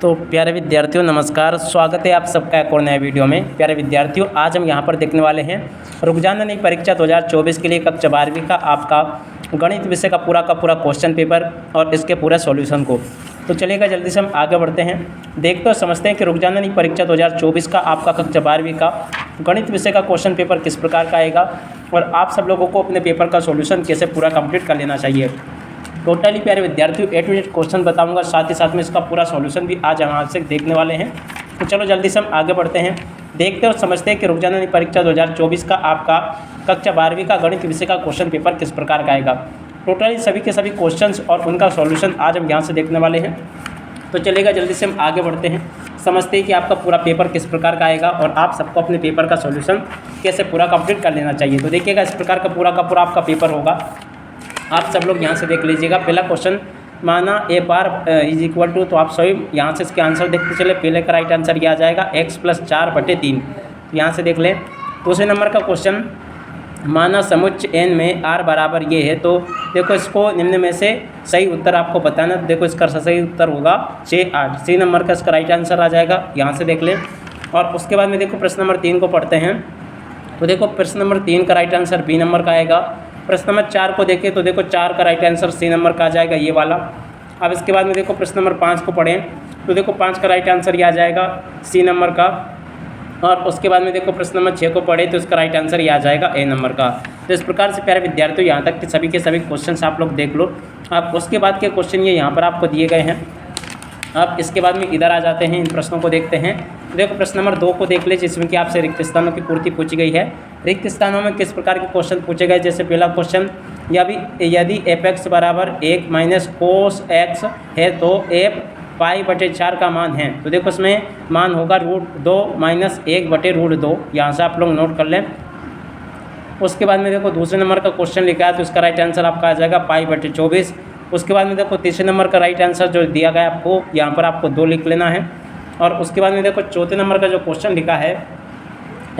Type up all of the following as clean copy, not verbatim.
तो प्यारे विद्यार्थियों नमस्कार, स्वागत है आप सबका एक और नए वीडियो में। प्यारे विद्यार्थियों, आज हम यहाँ पर देखने वाले हैं रुकजाना परीक्षा 2024 के लिए कक्षा 12वीं का आपका गणित विषय का पूरा क्वेश्चन पेपर और इसके पूरे सॉल्यूशन को। तो चलिएगा जल्दी से हम आगे बढ़ते हैं, देखते और समझते हैं कि रुकजाना परीक्षा 2024 का आपका कक्षा 12वीं का गणित विषय का क्वेश्चन पेपर किस प्रकार का आएगा और आप सब लोगों को अपने पेपर का सॉल्यूशन कैसे पूरा कंप्लीट कर लेना चाहिए। टोटली प्यारे विद्यार्थियों A to Z क्वेश्चन बताऊंगा, साथ ही साथ में इसका पूरा सॉल्यूशन भी आज हम आपसे देखने वाले हैं। तो चलो जल्दी से हम आगे बढ़ते हैं, देखते और समझते हैं कि रुकजाना परीक्षा 2024 का आपका कक्षा 12वीं का गणित विषय का क्वेश्चन पेपर किस प्रकार का आएगा। टोटली सभी के सभी क्वेश्चंस और उनका सॉल्यूशन आज हम यहाँ से देखने वाले हैं। तो चलेगा जल्दी से हम आगे बढ़ते हैं, समझते हैं कि आपका पूरा पेपर किस प्रकार का आएगा और आप सबको अपने पेपर का सॉल्यूशन कैसे पूरा कंप्लीट कर लेना चाहिए। तो देखिएगा इस प्रकार का पूरा आपका पेपर होगा, आप सब लोग यहाँ से देख लीजिएगा। पहला क्वेश्चन, माना ए बार इज इक्वल टू, तो आप सभी यहाँ से इसके आंसर देखते चले। पहले का राइट आंसर ये आ जाएगा x + 4/3, तो यहाँ से देख लें। दूसरे नंबर का क्वेश्चन, माना समुच्चय n में r बराबर ये है, तो देखो इसको निम्न में से सही उत्तर आपको बताना। तो देखो इसका सही उत्तर होगा 6, 8। सी नंबर का इसका राइट आंसर आ जाएगा, यहाँ से देख लें। और उसके बाद में देखो प्रश्न नंबर 3 को पढ़ते हैं। तो देखो प्रश्न नंबर 3 का राइट आंसर बी नंबर का आएगा। प्रश्न नंबर 4 को देखें तो देखो 4 का राइट आंसर सी नंबर का आ जाएगा, ये वाला। अब इसके बाद में देखो प्रश्न नंबर 5 को पढ़ें तो देखो 5 का राइट आंसर ये आ जाएगा सी नंबर का। और उसके बाद में देखो प्रश्न नंबर 6 को पढ़े तो इसका राइट आंसर ये आ जाएगा ए नंबर का। तो इस प्रकार से प्यारे विद्यार्थियों यहाँ तक के सभी क्वेश्चन आप लोग देख लो। अब उसके बाद के क्वेश्चन ये यहाँ पर आपको दिए गए हैं। अब इसके बाद में इधर आ जाते हैं, इन प्रश्नों को देखते हैं। देखो प्रश्न नंबर 2 को देख ले, जिसमें कि आपसे रिक्त स्थानों की पूर्ति पूछी गई है। रिक्त स्थानों में किस प्रकार के क्वेश्चन पूछे गए, जैसे पहला क्वेश्चन, यदि f(x) = 1 - cos x है तो f π/4 का मान है। तो देखो इसमें मान होगा √2 - 1/√2, यहाँ से आप लोग नोट कर लें। उसके बाद में देखो दूसरे नंबर का क्वेश्चन लिखा है, तो इसका राइट आंसर आपका आ जाएगा π/24। उसके बाद में देखो तीसरे नंबर का राइट आंसर जो दिया गया आपको, यहाँ पर आपको 2 लिख लेना है। और उसके बाद में देखो चौथे नंबर का जो क्वेश्चन लिखा है,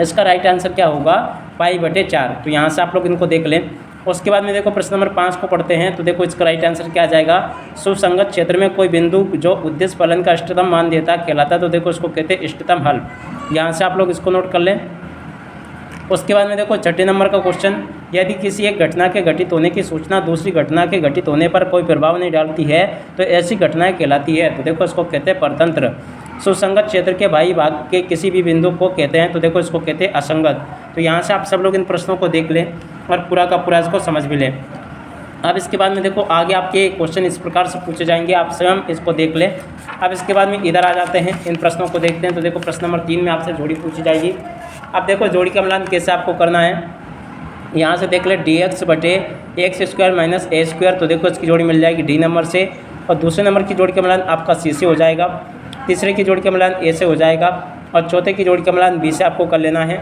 इसका राइट आंसर क्या होगा π/4, तो यहाँ से आप लोग इनको देख लें। उसके बाद में देखो प्रश्न नंबर 5 को पढ़ते हैं। तो देखो इसका राइट आंसर क्या आ जाएगा, सुसंगत क्षेत्र में कोई बिंदु जो उद्देश्य फलन का इष्टतम मान देता कहलाता है। तो देखो इसको कहते हैं इष्टतम हल, यहाँ से आप लोग इसको नोट कर लें। उसके बाद में देखो छठे नंबर का क्वेश्चन, यदि किसी एक घटना के घटित होने की सूचना दूसरी घटना के घटित होने पर कोई प्रभाव नहीं डालती है तो ऐसी घटनाएं कहलाती है। तो देखो इसको कहते हैं परतंत्र। सुसंगत क्षेत्र के बाह्य भाग के किसी भी बिंदु को कहते हैं, तो देखो इसको कहते हैं असंगत। तो यहाँ से आप सब लोग इन प्रश्नों को देख लें और पूरा का पूरा इसको समझ भी लें। अब इसके बाद में देखो आगे आपके क्वेश्चन इस प्रकार से पूछे जाएंगे, आप स्वयं इसको देख लें। अब इसके बाद में इधर आ जाते हैं, इन प्रश्नों को देखते हैं। तो देखो प्रश्न नंबर 3 में आपसे जोड़ी पूछी जाएगी। अब देखो जोड़ी का मिलान कैसे आपको करना है, यहाँ से देख ले dx/(x² - a²। तो देखो इसकी जोड़ी मिल जाएगी डी नंबर से। और दूसरे नंबर की जोड़ी का मिलान आपका सी से हो जाएगा, तीसरे की जोड़ी का मिलान ए से हो जाएगा, और चौथे की जोड़ी का मिलान बी से आपको कर लेना है,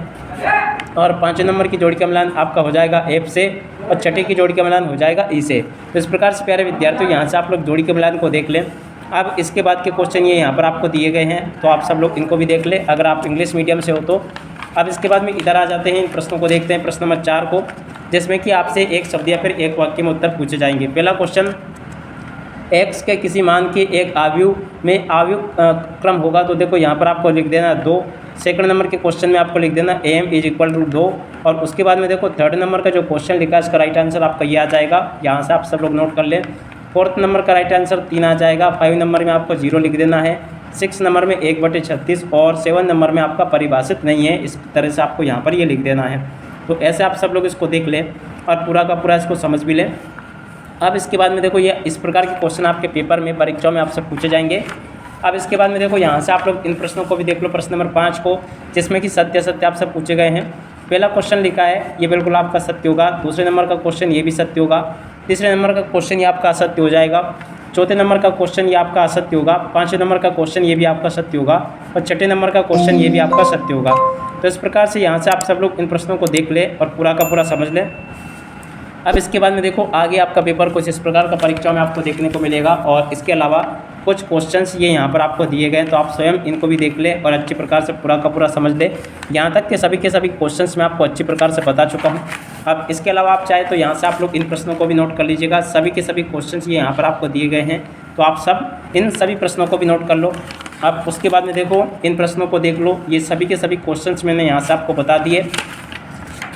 और पाँचवें नंबर की जोड़ी का मिलान आपका हो जाएगा एफ से, और छठे की जोड़ी का मिलान हो जाएगा ई से। तो इस प्रकार से प्यारे विद्यार्थियों यहाँ से आप लोग जोड़ी के मिलान को देख लें। अब इसके बाद के क्वेश्चन ये यहाँ पर आपको दिए गए हैं, तो आप सब लोग इनको भी देख लें अगर आप इंग्लिश मीडियम से हो तो। अब इसके बाद में इधर आ जाते हैं, इन प्रश्नों को देखते हैं। प्रश्न नंबर 4 को, जिसमें कि आपसे एक शब्द या फिर एक वाक्य में उत्तर पूछे जाएंगे। पहला क्वेश्चन, x के किसी मान के एक आव्यूह में आव्यूह क्रम होगा। तो देखो यहाँ पर आपको लिख देना 2। सेकंड नंबर के क्वेश्चन में आपको लिख देना m = 2। और उसके बाद में देखो थर्ड नंबर का जो क्वेश्चन लिखा है, इसका राइट आंसर आपका ये आ जाएगा, यहाँ से आप सब लोग नोट कर लें। फोर्थ नंबर का राइट आंसर 3 आ जाएगा। 5 नंबर में आपको 0 लिख देना है। 6 नंबर में 1/36, और 7 नंबर में आपका परिभाषित नहीं है, इस तरह से आपको यहाँ पर ये लिख देना है। तो ऐसे आप सब लोग इसको देख लें और पूरा का पूरा इसको समझ भी लें। अब इसके बाद में देखो ये इस प्रकार के क्वेश्चन आपके पेपर में परीक्षाओं में आपसे पूछे जाएंगे। अब इसके बाद में देखो यहाँ से आप लोग इन प्रश्नों को भी देख लो। प्रश्न नंबर 5 को, जिसमें कि सत्य असत्य आपसे पूछे गए हैं। पहला क्वेश्चन लिखा है, ये बिल्कुल आपका सत्य होगा। दूसरे नंबर का क्वेश्चन ये भी सत्य होगा। तीसरे नंबर का क्वेश्चन ये आपका असत्य हो जाएगा। चौथे नंबर का क्वेश्चन ये आपका असत्य होगा। पाँचवें नंबर का क्वेश्चन ये भी आपका सत्य होगा, और छठे नंबर का क्वेश्चन ये भी आपका सत्य होगा। तो इस प्रकार से यहाँ से आप सब लोग इन प्रश्नों को देख लें और पूरा का पूरा समझ लें। अब इसके बाद में देखो आगे आपका पेपर कुछ इस प्रकार का परीक्षा में आपको देखने को मिलेगा, और इसके अलावा कुछ क्वेश्चंस ये यहाँ पर आपको दिए गए, तो आप स्वयं इनको भी देख लें और अच्छी प्रकार से पूरा का पूरा समझ लें। यहाँ तक के सभी क्वेश्चंस मैं आपको अच्छी प्रकार से बता चुका हूँ। अब इसके अलावा आप चाहे तो यहाँ से आप लोग इन प्रश्नों को भी नोट कर लीजिएगा। सभी के सभी क्वेश्चंस ये यहाँ पर आपको दिए गए हैं, तो आप सब इन सभी प्रश्नों को भी नोट कर लो। अब उसके बाद में देखो इन प्रश्नों को देख लो, ये सभी के सभी क्वेश्चंस मैंने यहाँ से आपको बता दिए।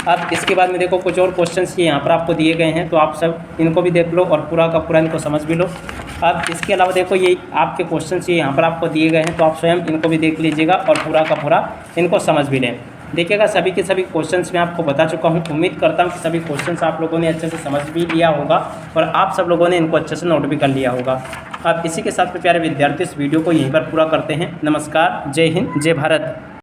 अब इसके बाद में देखो कुछ और क्वेश्चंस ये यहाँ पर आपको दिए गए हैं, तो आप सब इनको भी देख लो और पूरा का पूरा इनको समझ भी लो। अब इसके अलावा देखो ये आपके क्वेश्चंस ये यहाँ पर आपको दिए गए हैं, तो आप स्वयं इनको भी देख लीजिएगा और पूरा का पूरा इनको समझ भी लें। देखिएगा सभी के सभी क्वेश्चंस मैं आपको बता चुका हूँ। उम्मीद करता हूँ कि सभी क्वेश्चंस आप लोगों ने अच्छे से समझ भी लिया होगा और आप सब लोगों ने इनको अच्छे से नोट भी कर लिया होगा। अब इसी के साथ में प्यारे विद्यार्थी इस वीडियो को यहीं पर पूरा करते हैं। नमस्कार, जय हिंद, जय भारत।